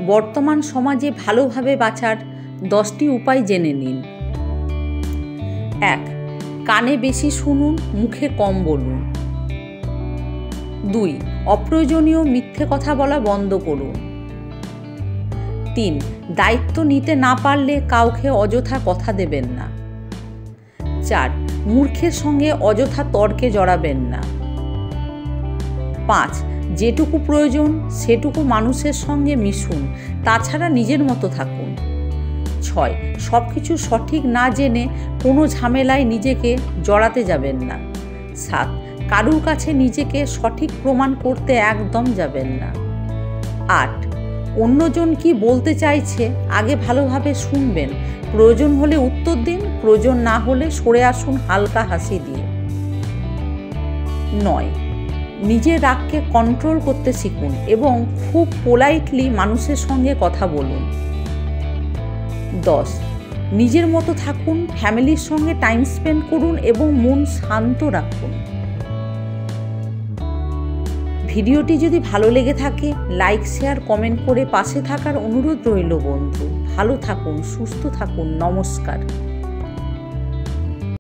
বর্তমান সমাজে ভালোভাবে বাঁচার 10টি উপায় জেনে নিন। 1. কানে বেশি শুনুন, মুখে কম বলুন। 2. অপ্রয়োজনীয় মিথ্যে কথা বলা বন্ধ করুন। 3. দায়িত্ব নিতে না পারলে কাউকে অযথা কথা দেবেন না। 4. মূর্খের সঙ্গে অযথা তর্কে জড়াবেন না। 5. যেটুকু প্রয়োজন সেটুকু মানুষের সঙ্গে মিশুন, তাছাড়া নিজের মতো থাকুন। 6. সব কিছু সঠিক না জেনে কোনো ঝামেলায় নিজেকে জড়াতে যাবেন না। 7. কারুর কাছে নিজেকে সঠিক প্রমাণ করতে একদম যাবেন না। 8. অন্যজন কি বলতে চাইছে আগে ভালোভাবে শুনবেন, প্রয়োজন হলে উত্তর দিন, প্রয়োজন না হলে সরে আসুন হালকা হাসি দিয়ে। 9. নিজের রাগকে কন্ট্রোল করতে শিখুন এবং খুব পোলাইটলি মানুষের সঙ্গে কথা বলুন। 10. নিজের মতো থাকুন, ফ্যামিলির সঙ্গে টাইম স্পেন্ড করুন এবং মন শান্ত রাখুন। ভিডিওটি যদি ভালো লেগে থাকে লাইক, শেয়ার, কমেন্ট করে পাশে থাকার অনুরোধ রইল বন্ধু। ভালো থাকুন, সুস্থ থাকুন। নমস্কার।